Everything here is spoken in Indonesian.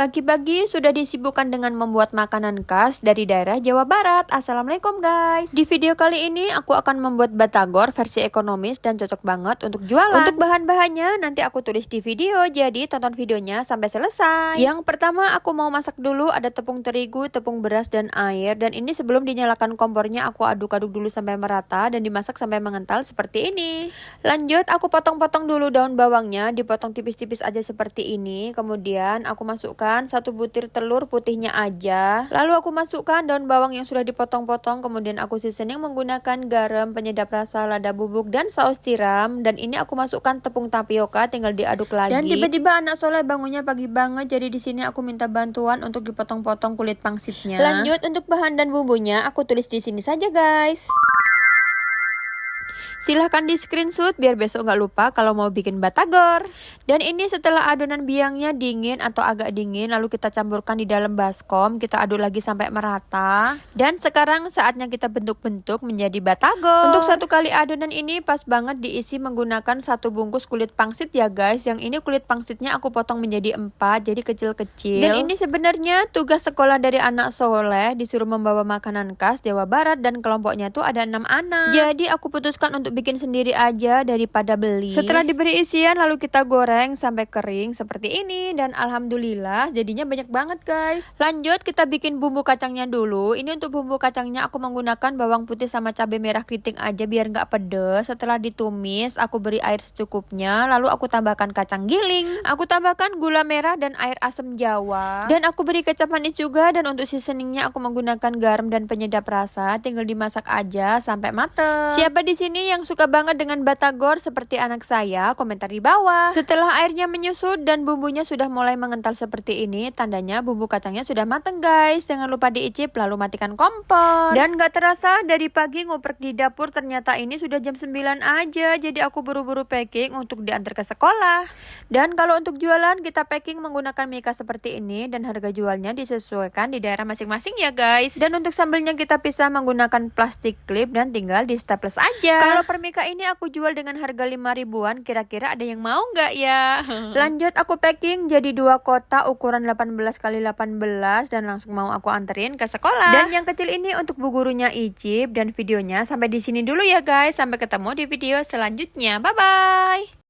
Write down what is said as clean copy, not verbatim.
Pagi-pagi sudah disibukkan dengan membuat makanan khas dari daerah Jawa Barat. Assalamualaikum guys. Di video kali ini aku akan membuat batagor versi ekonomis dan cocok banget untuk jualan. Untuk bahan-bahannya nanti aku tulis di video, jadi tonton videonya sampai selesai. Yang pertama aku mau masak dulu, ada tepung terigu, tepung beras dan air. Dan ini sebelum dinyalakan kompornya aku aduk-aduk dulu sampai merata dan dimasak sampai mengental seperti ini. Lanjut aku potong-potong dulu daun bawangnya, dipotong tipis-tipis aja seperti ini. Kemudian aku masukkan 1 butir telur putihnya aja. Lalu aku masukkan daun bawang yang sudah dipotong-potong. Kemudian aku seasoning menggunakan garam, penyedap rasa, lada bubuk, dan saus tiram. Dan ini aku masukkan tepung tapioka, tinggal diaduk lagi. Dan tiba-tiba anak soleh bangunnya pagi banget. Jadi di sini aku minta bantuan untuk dipotong-potong kulit pangsitnya. Lanjut untuk bahan dan bumbunya aku tulis di sini saja guys. Silahkan di screenshot biar besok nggak lupa kalau mau bikin batagor. Dan ini setelah adonan biangnya dingin atau agak dingin, lalu kita campurkan di dalam baskom. Kita aduk lagi sampai merata. Dan sekarang saatnya kita bentuk-bentuk menjadi batagor. Untuk 1 kali adonan ini pas banget diisi menggunakan 1 bungkus kulit pangsit ya guys. Yang ini kulit pangsitnya aku potong menjadi 4, jadi kecil-kecil. Dan ini sebenarnya tugas sekolah dari anak soleh, disuruh membawa makanan khas Jawa Barat dan kelompoknya tuh ada 6 anak. Jadi aku putuskan untuk bikin sendiri aja daripada beli. Setelah diberi isian lalu kita goreng sampai kering seperti ini. Dan alhamdulillah jadinya banyak banget guys. Lanjut kita bikin bumbu kacangnya dulu. Ini untuk bumbu kacangnya aku menggunakan bawang putih sama cabai merah keriting aja biar nggak pedes. Setelah ditumis aku beri air secukupnya. Lalu aku tambahkan kacang giling. Aku tambahkan gula merah dan air asam jawa. Dan aku beri kecap manis juga. Dan untuk seasoningnya aku menggunakan garam dan penyedap rasa. Tinggal dimasak aja sampai mateng. Siapa di sini yang suka banget dengan batagor seperti anak saya? Komentar di bawah. Setelah airnya menyusut dan bumbunya sudah mulai mengental seperti ini, tandanya bumbu kacangnya sudah mateng guys. Jangan lupa diicip lalu matikan kompor. Dan gak terasa dari pagi ngoprek di dapur, ternyata ini sudah jam 9 aja. Jadi aku buru-buru packing untuk diantar ke sekolah. Dan kalau untuk jualan kita packing menggunakan mika seperti ini. Dan harga jualnya disesuaikan di daerah masing-masing ya guys. Dan untuk sambelnya kita pisah menggunakan plastik clip dan tinggal di staples aja. Kalau permika ini aku jual dengan harga 5 ribuan, kira-kira ada yang mau nggak ya? Lanjut aku packing jadi 2 kotak ukuran 18 x 18 dan langsung mau aku anterin ke sekolah. Dan yang kecil ini untuk bu gurunya icip. Dan videonya sampai di sini dulu ya guys. Sampai ketemu di video selanjutnya. Bye bye.